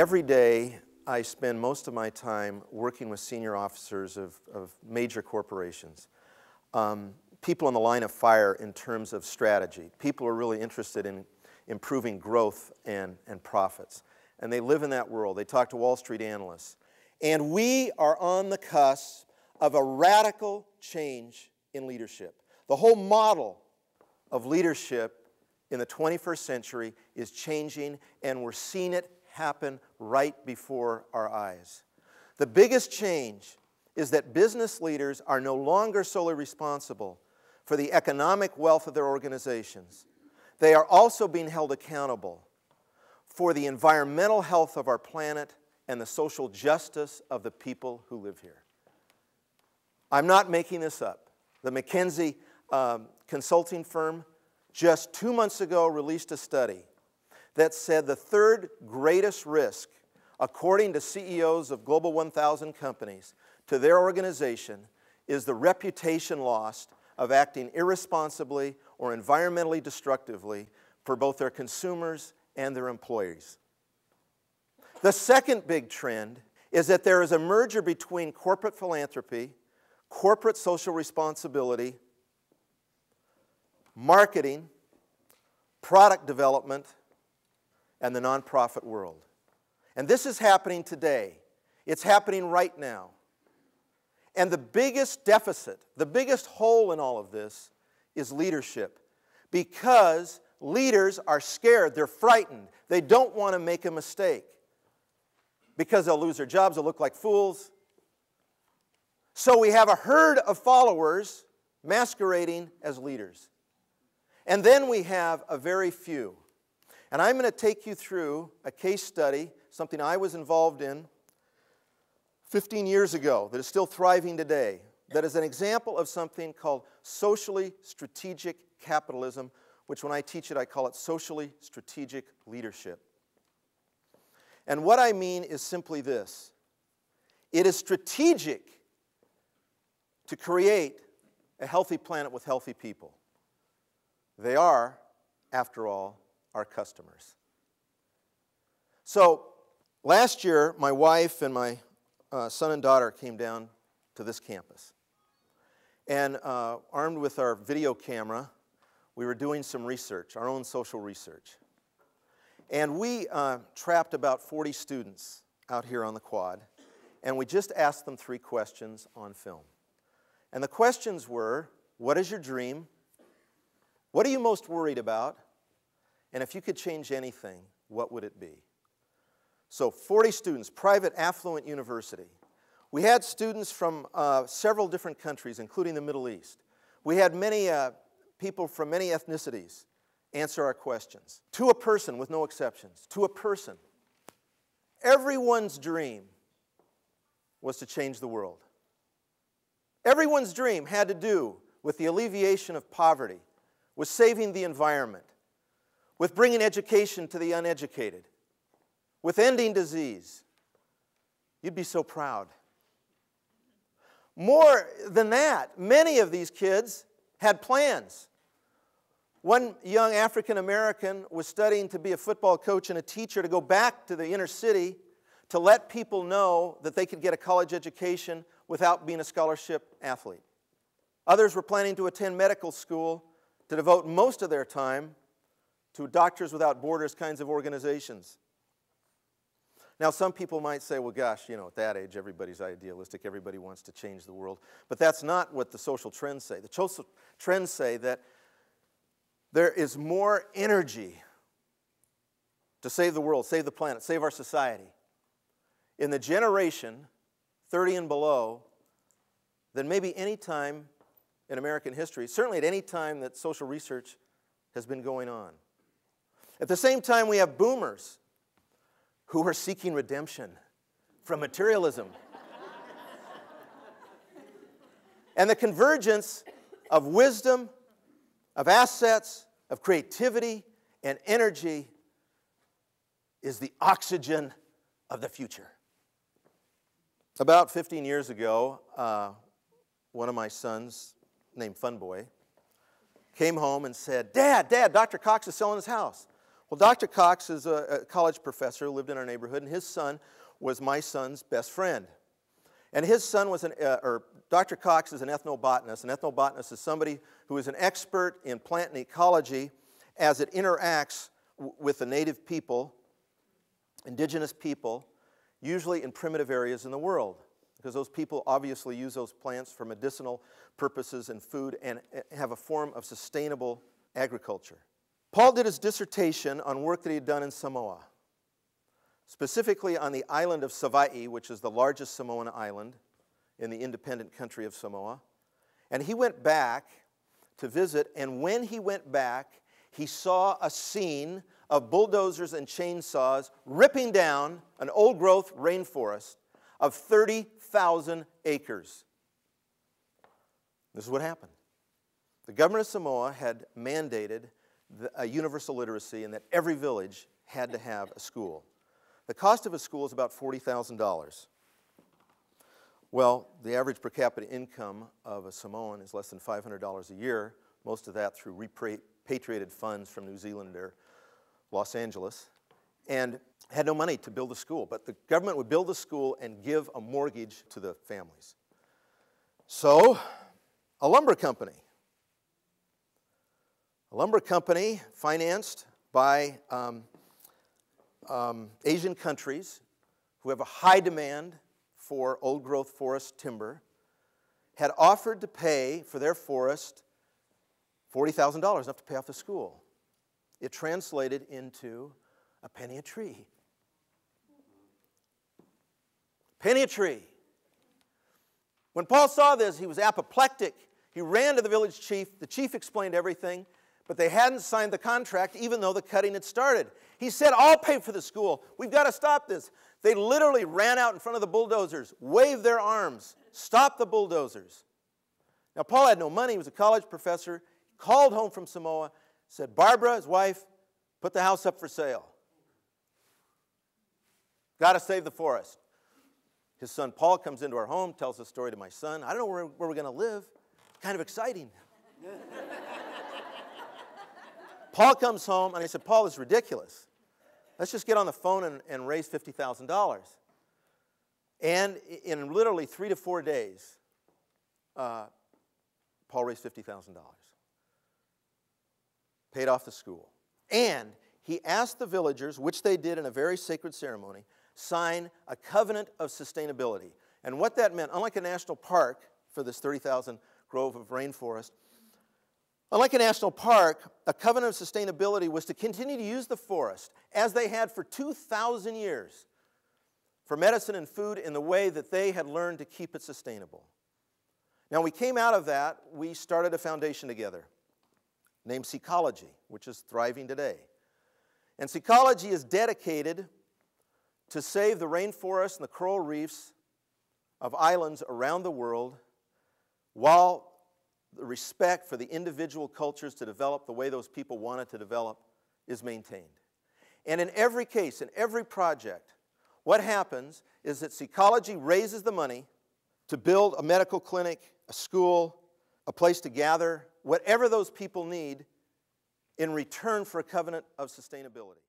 Every day, I spend most of my time working with senior officers of major corporations. People on the line of fire in terms of strategy. People are really interested in improving growth and profits. And they live in that world. They talk to Wall Street analysts. And we are on the cusp of a radical change in leadership. The whole model of leadership in the 21st century is changing, and we're seeing it happen right before our eyes. The biggest change is that business leaders are no longer solely responsible for the economic wealth of their organizations. They are also being held accountable for the environmental health of our planet and the social justice of the people who live here. I'm not making this up. The McKinsey consulting firm just 2 months ago released a study that said the third greatest risk, according to CEOs of Global 1000 companies, to their organization is the reputation lost of acting irresponsibly or environmentally destructively for both their consumers and their employees. The second big trend is that there is a merger between corporate philanthropy, corporate social responsibility, marketing, product development, and the nonprofit world. And this is happening today. It's happening right now. And the biggest deficit, the biggest hole in all of this is leadership. Because leaders are scared, they're frightened, they don't want to make a mistake. Because they'll lose their jobs, they'll look like fools. So we have a herd of followers masquerading as leaders. And then we have a very few. And I'm going to take you through a case study, something I was involved in 15 years ago that is still thriving today, that is an example of something called socially strategic capitalism, which when I teach it, I call it socially strategic leadership. And what I mean is simply this. It is strategic to create a healthy planet with healthy people. They are, after all, our customers. So, last year, my wife and my son and daughter came down to this campus. And armed with our video camera, we were doing some research, our own social research. And we trapped about 40 students out here on the quad, and we just asked them 3 questions on film. And the questions were, what is your dream? What are you most worried about? And if you could change anything, what would it be? So 40 students, private affluent university. We had students from several different countries, including the Middle East. We had many people from many ethnicities answer our questions. To a person, with no exceptions, to a person. Everyone's dream was to change the world. Everyone's dream had to do with the alleviation of poverty, with saving the environment, with bringing education to the uneducated, with ending disease. You'd be so proud. More than that, many of these kids had plans. One young African American was studying to be a football coach and a teacher to go back to the inner city to let people know that they could get a college education without being a scholarship athlete. Others were planning to attend medical school to devote most of their time to Doctors Without Borders kinds of organizations. Now, some people might say, well, gosh, you know, at that age, everybody's idealistic. Everybody wants to change the world. But that's not what the social trends say. The social trends say that there is more energy to save the world, save the planet, save our society in the generation 30 and below than maybe any time in American history, certainly at any time that social research has been going on. At the same time, we have boomers who are seeking redemption from materialism. And the convergence of wisdom, of assets, of creativity, and energy is the oxygen of the future. About 15 years ago, one of my sons, named Funboy, came home and said, Dad, Dr. Cox is selling his house. Well, Dr. Cox is a college professor who lived in our neighborhood, and his son was my son's best friend. And his son was Dr. Cox is an ethnobotanist. An ethnobotanist is somebody who is an expert in plant and ecology as it interacts with the native people, indigenous people, usually in primitive areas in the world, because those people obviously use those plants for medicinal purposes and food and have a form of sustainable agriculture. Paul did his dissertation on work that he had done in Samoa, specifically on the island of Savaii, which is the largest Samoan island in the independent country of Samoa. And he went back to visit, and when he went back, he saw a scene of bulldozers and chainsaws ripping down an old-growth rainforest of 30,000 acres. This is what happened. The government of Samoa had mandated a universal literacy and that every village had to have a school. The cost of a school is about $40,000. Well, the average per capita income of a Samoan is less than $500 a year, most of that through repatriated funds from New Zealand or Los Angeles, and had no money to build a school. But the government would build a school and give a mortgage to the families. So, a lumber company. A lumber company financed by Asian countries who have a high demand for old-growth forest timber had offered to pay for their forest $40,000, enough to pay off the school. It translated into a penny a tree. Penny a tree. When Paul saw this, he was apoplectic. He ran to the village chief. The chief explained everything, but they hadn't signed the contract even though the cutting had started. He said, I'll pay for the school. We've got to stop this. They literally ran out in front of the bulldozers, waved their arms, stopped the bulldozers. Now, Paul had no money. He was a college professor. He called home from Samoa, said, Barbara, his wife, put the house up for sale. Got to save the forest. His son Paul comes into our home, tells the story to my son. I don't know where we're going to live. Kind of exciting. Paul comes home, and I said, Paul, this is ridiculous. Let's just get on the phone and raise $50,000. And in literally 3 to 4 days, Paul raised $50,000. Paid off the school. And he asked the villagers, which they did in a very sacred ceremony, sign a covenant of sustainability. And what that meant, unlike a national park for this 30,000 grove of rainforest, unlike a national park, a covenant of sustainability was to continue to use the forest as they had for 2,000 years for medicine and food in the way that they had learned to keep it sustainable. Now, we came out of that, we started a foundation together named Seacology, which is thriving today. And Seacology is dedicated to save the rainforests and the coral reefs of islands around the world while the respect for the individual cultures to develop the way those people want it to develop is maintained. And in every case, in every project, what happens is that Seacology raises the money to build a medical clinic, a school, a place to gather, whatever those people need in return for a covenant of sustainability.